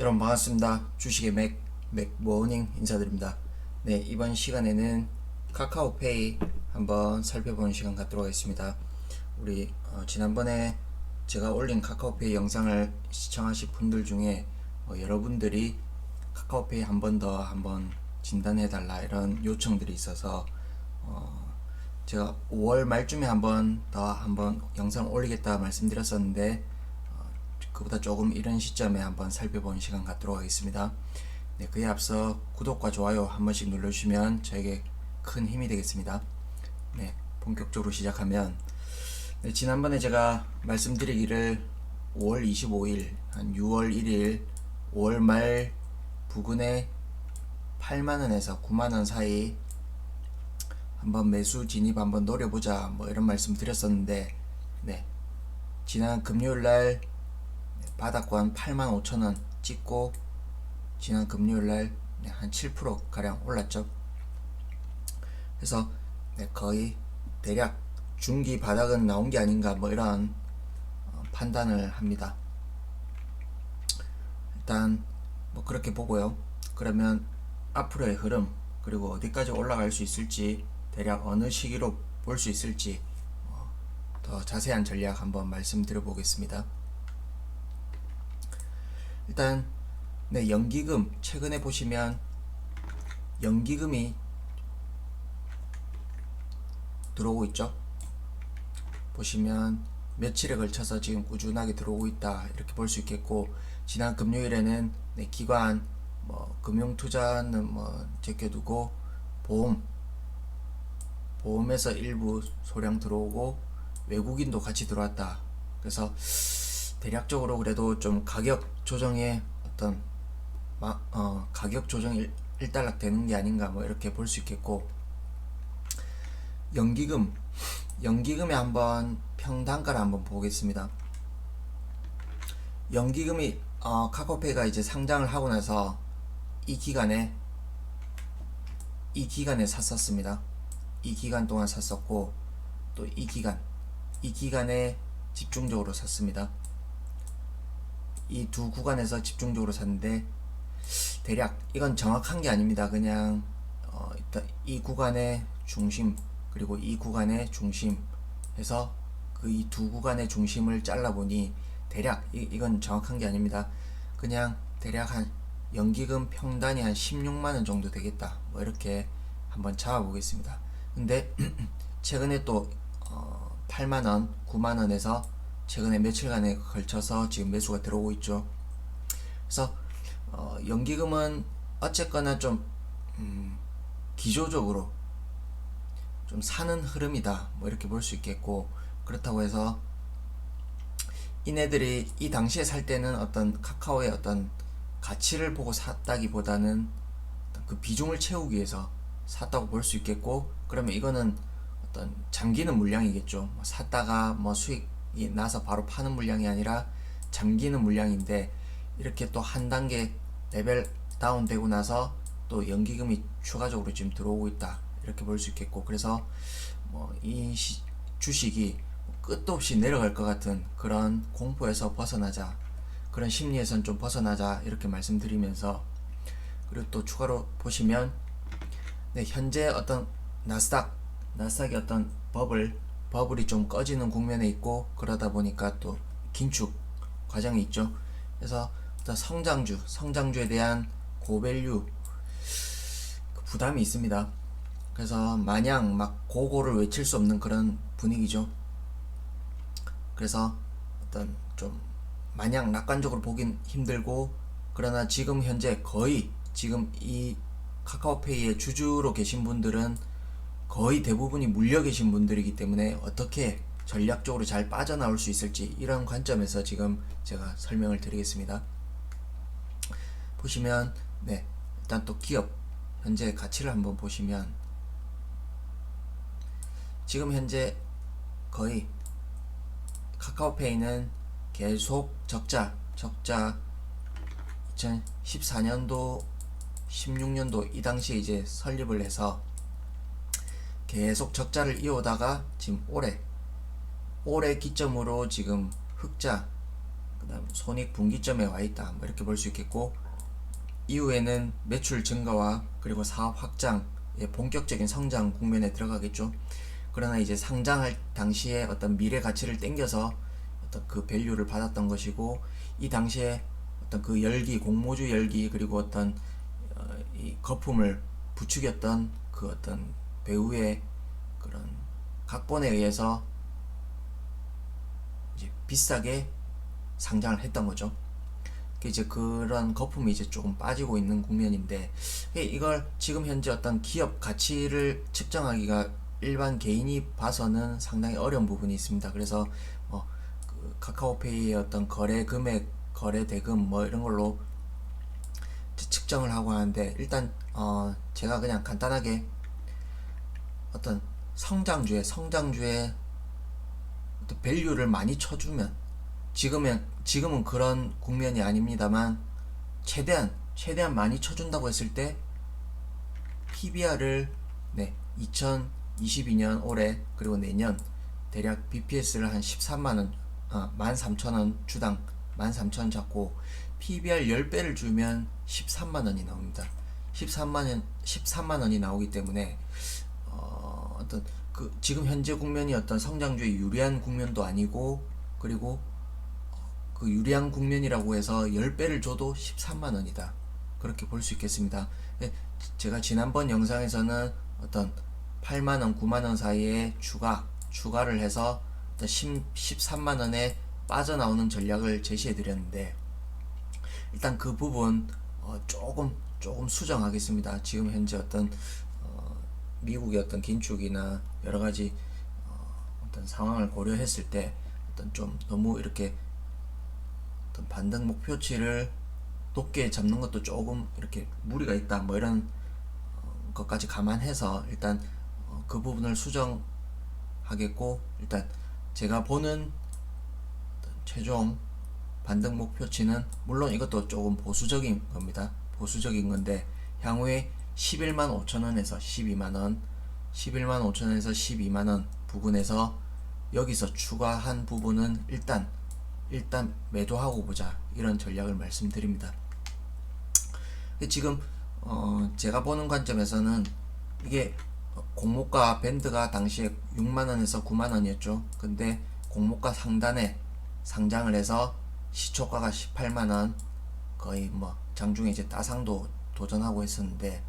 여러분 반갑습니다. 주식의 맥모닝 인사드립니다. 네, 이번 시간에는 카카오페이 한번 살펴보는 시간 갖도록 하겠습니다. 우리 지난번에 제가 올린 카카오페이 영상을 시청하신 분들 중에 여러분들이 카카오페이 한 번 더 한번 진단해달라 이런 요청들이 있어서 제가 5월 말쯤에 한번 영상 올리겠다 말씀드렸었는데 그보다 조금 이른 시점에 한번 살펴보는 시간 갖도록 하겠습니다. 네, 그에 앞서 구독과 좋아요 한 번씩 눌러주시면 저에게 큰 힘이 되겠습니다. 네, 본격적으로 시작하면 네, 지난번에 제가 말씀드리기를 5월 25일, 한 6월 1일, 5월 말 부근에 8만원에서 9만원 사이 한번 매수 진입 한번 노려보자 뭐 이런 말씀 드렸었는데 네, 지난 금요일날 바닥권 85,000원 찍고 지난 금요일날 한 7% 가량 올랐죠. 그래서 거의 대략 중기 바닥은 나온 게 아닌가 뭐 이런 판단을 합니다. 일단 뭐 그렇게 보고요. 그러면 앞으로의 흐름 그리고 어디까지 올라갈 수 있을지 대략 어느 시기로 볼 수 있을지 더 자세한 전략 한번 말씀드려 보겠습니다. 일단 네, 연기금 최근에 보시면 연기금이 들어오고 있죠. 보시면 며칠에 걸쳐서 지금 꾸준하게 들어오고 있다 이렇게 볼 수 있겠고, 지난 금요일에는 네, 기관 뭐 금융투자는 뭐 제껴두고 보험에서 일부 소량 들어오고 외국인도 같이 들어왔다. 그래서 대략적으로 그래도 좀 가격 조정에 어떤 가격 조정 일단락 되는 게 아닌가 뭐 이렇게 볼 수 있겠고, 연기금에 한번 평단가를 한번 보겠습니다. 연기금이 카카오페이가 이제 상장을 하고 나서 이 기간에 샀었습니다. 이 기간 동안 샀었고 또 이 기간에 집중적으로 샀습니다. 이 두 구간에서 집중적으로 샀는데 대략 이건 정확한 게 아닙니다. 그냥 일단 이 구간의 중심 그리고 이 구간의 중심 해서 그 이 두 구간의 중심을 잘라보니 대략 이건 정확한 게 아닙니다. 그냥 대략 한 연기금 평단이 한 16만원 정도 되겠다 뭐 이렇게 한번 잡아보겠습니다. 근데 최근에 또 8만원 9만원에서 최근에 며칠간에 걸쳐서 지금 매수가 들어오고 있죠. 그래서 연기금은 어쨌거나 좀 기조적으로 좀 사는 흐름이다 뭐 이렇게 볼 수 있겠고, 그렇다고 해서 이네들이 이 당시에 살 때는 어떤 카카오의 어떤 가치를 보고 샀다기보다는 그 비중을 채우기 위해서 샀다고 볼 수 있겠고, 그러면 이거는 어떤 잠기는 물량이겠죠. 샀다가 뭐 수익이 나서 바로 파는 물량이 아니라 잠기는 물량인데, 이렇게 또 한 단계 레벨 다운 되고 나서 또 연기금이 추가적으로 지금 들어오고 있다 이렇게 볼 수 있겠고, 그래서 뭐 이 주식이 끝도 없이 내려갈 것 같은 그런 공포에서 벗어나자, 그런 심리에선 좀 벗어나자 이렇게 말씀드리면서, 그리고 또 추가로 보시면 네, 현재 어떤 나스닥이 어떤 버블이 좀 꺼지는 국면에 있고, 그러다 보니까 또 긴축 과정이 있죠. 그래서 어떤 성장주에 대한 고밸류 부담이 있습니다. 그래서 마냥 막 고고를 외칠 수 없는 그런 분위기죠. 그래서 어떤 좀 마냥 낙관적으로 보긴 힘들고, 그러나 지금 현재 거의 지금 이 카카오페이의 주주로 계신 분들은 거의 대부분이 물려 계신 분들이기 때문에 어떻게 전략적으로 잘 빠져나올 수 있을지 이런 관점에서 지금 제가 설명을 드리겠습니다. 보시면 네, 일단 또 기업 현재 가치를 한번 보시면 지금 현재 거의 카카오페이는 계속 적자 2014년도 16년도 이 당시에 이제 설립을 해서 계속 적자를 이어오다가 지금 올해 기점으로 지금 흑자 그다음 손익 분기점에 와 있다, 뭐 이렇게 볼 수 있겠고, 이후에는 매출 증가와 그리고 사업 확장의 본격적인 성장 국면에 들어가겠죠. 그러나 이제 상장할 당시에 어떤 미래 가치를 땡겨서 어떤 그 밸류를 받았던 것이고, 이 당시에 어떤 그 열기, 공모주 열기, 그리고 어떤 이 거품을 부추겼던 그 어떤 배우의 그런 각본에 의해서 이제 비싸게 상장을 했던 거죠. 이제 그런 거품이 이제 조금 빠지고 있는 국면인데, 이걸 지금 현재 어떤 기업 가치를 측정하기가 일반 개인이 봐서는 상당히 어려운 부분이 있습니다. 그래서 그 카카오페이의 어떤 거래 금액, 거래 대금 뭐 이런 걸로 측정을 하고 하는데, 일단 제가 그냥 간단하게 어떤 성장주에 어떤 밸류를 많이 쳐주면, 지금은 그런 국면이 아닙니다만, 최대한 많이 쳐준다고 했을 때 PBR을 2022년 올해 그리고 내년 대략 BPS를 한 13만원, 13,000원 주당 13,000원 잡고 PBR 10배를 주면 13만원이 나옵니다. 13만원이 나오기 때문에 어떤 그 지금 현재 국면이 어떤 성장주의 유리한 국면도 아니고, 그리고 그 유리한 국면이라고 해서 10배를 줘도 13만원이다, 그렇게 볼 수 있겠습니다. 제가 지난번 영상에서는 어떤 8만원, 9만원 사이에 추가를 해서 13만원에 빠져나오는 전략을 제시해 드렸는데, 일단 그 부분 조금 수정하겠습니다. 지금 현재 어떤 미국의 어떤 긴축이나 여러 가지 어떤 상황을 고려했을 때 어떤 좀 너무 이렇게 어떤 반등 목표치를 높게 잡는 것도 조금 이렇게 무리가 있다, 뭐 이런 것까지 감안해서 일단 그 부분을 수정하겠고, 일단 제가 보는 최종 반등 목표치는, 물론 이것도 조금 보수적인 겁니다. 보수적인 건데, 향후에 11만 5천원에서 12만원, 11만 5천원에서 12만원 부근에서 여기서 추가한 부분은 일단 매도하고 보자, 이런 전략을 말씀드립니다. 지금 제가 보는 관점에서는 이게 공모가 밴드가 당시에 6만원에서 9만원이었죠. 근데 공모가 상단에 상장을 해서 시초가가 18만원, 거의 뭐 장중에 이제 따상도 도전하고 했었는데,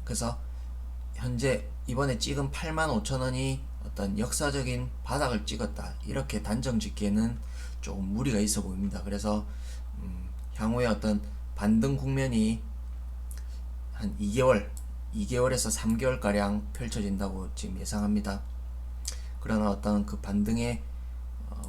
그래서 현재 이번에 찍은 8만 5천원이 어떤 역사적인 바닥을 찍었다, 이렇게 단정 짓기에는 조금 무리가 있어 보입니다. 그래서 향후에 어떤 반등 국면이 한 2개월에서 3개월가량 펼쳐진다고 지금 예상합니다. 그러나 어떤 그 반등의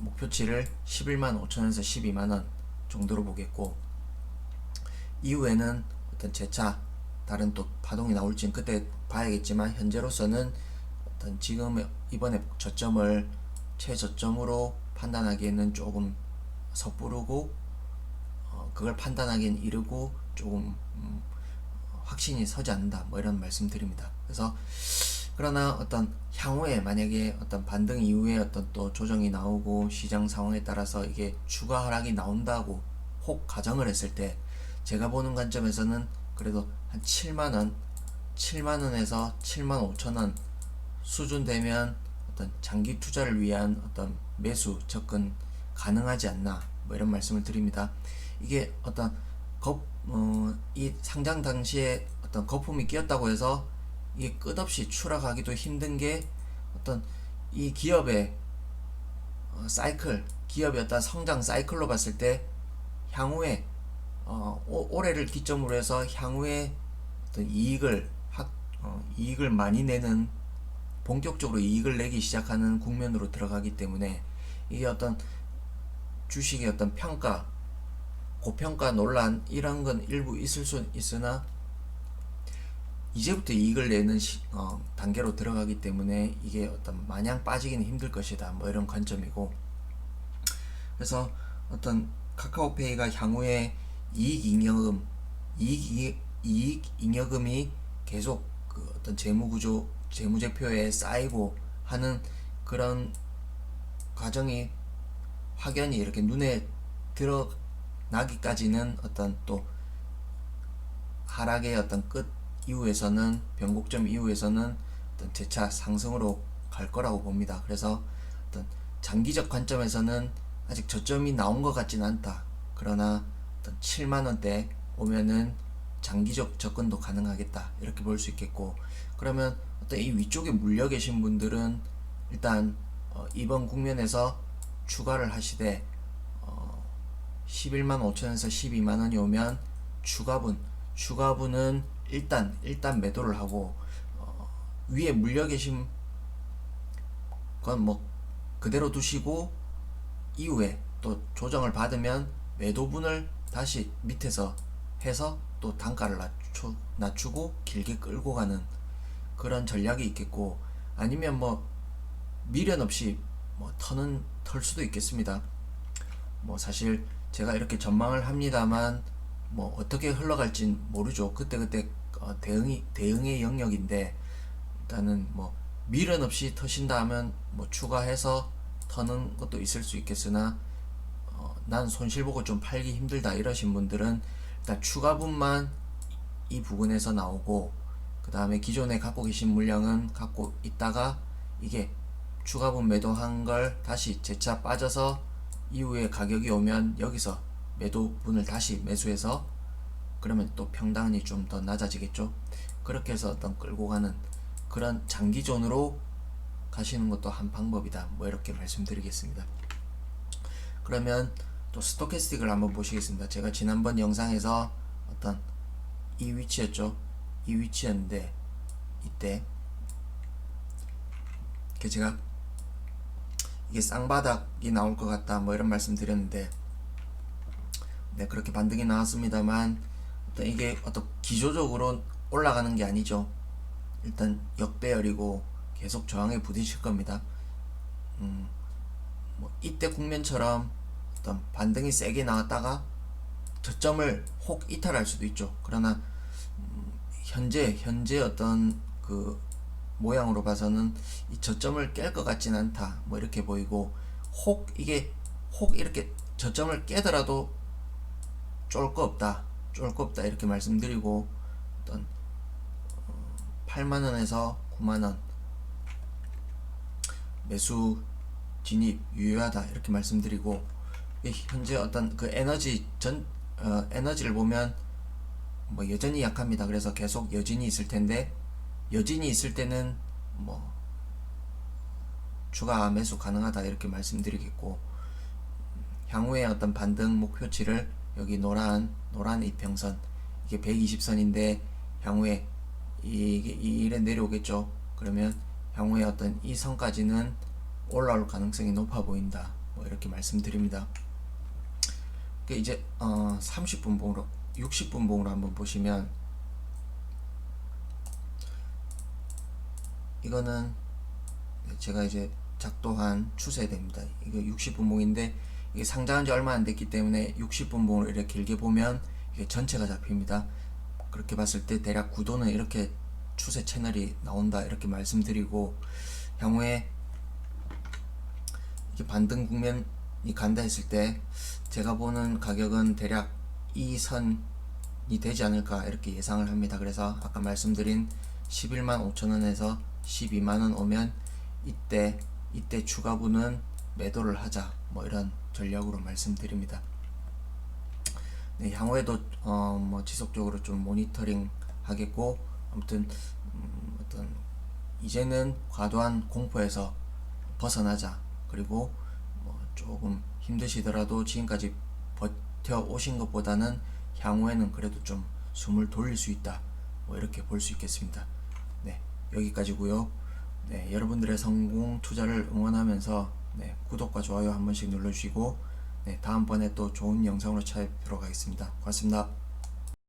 목표치를 11만 5천원에서 12만원 정도로 보겠고, 이후에는 어떤 재차 다른 또 파동이 나올지는 그때 봐야겠지만, 현재로서는 어떤 지금 이번에 저점을 최저점으로 판단하기에는 조금 섣부르고, 그걸 판단하기엔 이르고 조금 확신이 서지 않는다, 뭐 이런 말씀드립니다. 그래서 그러나 어떤 향후에 만약에 어떤 반등 이후에 어떤 또 조정이 나오고 시장 상황에 따라서 이게 추가 하락이 나온다고 혹 가정을 했을 때, 제가 보는 관점에서는 그래도 한 7만원에서 7만 5천원 수준 되면 어떤 장기 투자를 위한 어떤 매수 접근 가능하지 않나, 뭐 이런 말씀을 드립니다. 이게 어떤 이 상장 당시에 어떤 거품이 끼었다고 해서 이게 끝없이 추락하기도 힘든 게, 어떤 이 기업의 기업의 어떤 성장 사이클로 봤을 때 향후에 올해를 기점으로 해서 향후에 어떤 이익을 많이 내는, 본격적으로 이익을 내기 시작하는 국면으로 들어가기 때문에, 이게 어떤 주식의 어떤 고평가 논란 이런 건 일부 있을 수 있으나, 이제부터 이익을 내는 단계로 들어가기 때문에 이게 어떤 마냥 빠지기는 힘들 것이다, 뭐 이런 관점이고, 그래서 어떤 카카오페이가 향후에 이익 잉여금이 계속 그 어떤 재무제표에 쌓이고 하는 그런 과정이 확연히 이렇게 눈에 드러나기까지는 어떤 또 하락의 어떤 끝 이후에서는 변곡점 이후에서는 어떤 재차 상승으로 갈 거라고 봅니다. 그래서 어떤 장기적 관점에서는 아직 저점이 나온 것 같지는 않다. 그러나 어떤 7만 원대 오면은 장기적 접근도 가능하겠다. 이렇게 볼 수 있겠고, 그러면 어떤 이 위쪽에 물려 계신 분들은 일단 이번 국면에서 추가를 하시되 11만 5천에서 12만 원이 오면 추가분은 일단 매도를 하고, 위에 물려 계신 건 뭐 그대로 두시고, 이후에 또 조정을 받으면 매도분을 다시 밑에서 해서 또 단가를 낮추고 길게 끌고 가는 그런 전략이 있겠고, 아니면 뭐 미련 없이 뭐 털 수도 있겠습니다. 뭐 사실 제가 이렇게 전망을 합니다만 뭐 어떻게 흘러갈진 모르죠. 그때그때 대응의 영역인데, 일단은 뭐 미련 없이 터신다 하면 뭐 추가해서 터는 것도 있을 수 있겠으나, 난 손실 보고 좀 팔기 힘들다 이러신 분들은 일단 추가분만 이 부분에서 나오고, 그 다음에 기존에 갖고 계신 물량은 갖고 있다가 이게 추가분 매도한 걸 다시 재차 빠져서 이후에 가격이 오면 여기서 매도분을 다시 매수해서, 그러면 또 평단이 좀 더 낮아지겠죠. 그렇게 해서 어떤 끌고 가는 그런 장기존으로 가시는 것도 한 방법이다. 뭐 이렇게 말씀드리겠습니다. 그러면 또 스토캐스틱을 한번 보시겠습니다. 제가 지난번 영상에서 어떤 이 위치였죠. 이 위치였는데, 이때 제가 이게 쌍바닥이 나올 것 같다 뭐 이런 말씀 드렸는데, 네, 그렇게 반등이 나왔습니다만 어떤 이게 어떤 기조적으로 올라가는 게 아니죠. 일단 역배열이고 계속 저항에 부딪힐 겁니다. 뭐 이때 국면처럼 어떤 반등이 세게 나왔다가 저점을 혹 이탈할 수도 있죠. 그러나 현재 어떤 그 모양으로 봐서는 이 저점을 깰 것 같진 않다. 뭐 이렇게 보이고, 혹 이렇게 저점을 깨더라도 쫄 거 없다 이렇게 말씀드리고, 어떤 8만원에서 9만원 매수 진입 유효하다 이렇게 말씀드리고, 현재 어떤 그 에너지를 보면 뭐 여전히 약합니다. 그래서 계속 여진이 있을 텐데, 여진이 있을 때는 뭐 추가 매수 가능하다 이렇게 말씀드리겠고, 향후에 어떤 반등 목표치를 여기 노란 이평선, 이게 120선인데 향후에 이게 이래 내려오겠죠. 그러면 향후에 어떤 이 선까지는 올라올 가능성이 높아 보인다. 뭐 이렇게 말씀드립니다. 이제 30분봉으로 60분봉으로 한번 보시면, 이거는 제가 이제 작도한 추세대입니다. 이거 60분봉인데 이게 상장한 지 얼마 안 됐기 때문에 60분봉으로 이렇게 길게 보면 이게 전체가 잡힙니다. 그렇게 봤을 때 대략 구도는 이렇게 추세 채널이 나온다 이렇게 말씀드리고, 향후에 이게 반등 국면이 간다 했을 때 제가 보는 가격은 대략 이 선이 되지 않을까 이렇게 예상을 합니다. 그래서 아까 말씀드린 11만 5천원에서 12만원 오면 이때 추가분은 매도를 하자, 뭐 이런 전략으로 말씀드립니다. 네, 향후에도 뭐 지속적으로 좀 모니터링 하겠고, 아무튼 어떤 이제는 과도한 공포에서 벗어나자. 그리고 뭐 조금 힘드시더라도 지금까지 버텨 오신 것보다는 향후에는 그래도 좀 숨을 돌릴 수 있다. 뭐 이렇게 볼 수 있겠습니다. 네, 여기까지고요. 네, 여러분들의 성공 투자를 응원하면서, 네, 구독과 좋아요 한 번씩 눌러주시고, 네, 다음번에 또 좋은 영상으로 찾아뵙도록 하겠습니다. 고맙습니다.